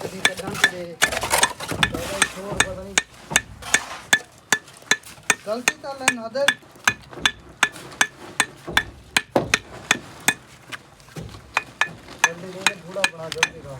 ਦੀ ਕੱਢਣ ਤੇ ਬੜਾ ਸ਼ੋਰ ਪਤਾ ਨਹੀਂ ਗਲਤੀ ਤਾਂ ਲੈ ਨਾਦਰ ਜਲਦੀ ਦੇ ਥੋੜਾ ਬਣਾ ਜਲਦੀ ਦਾ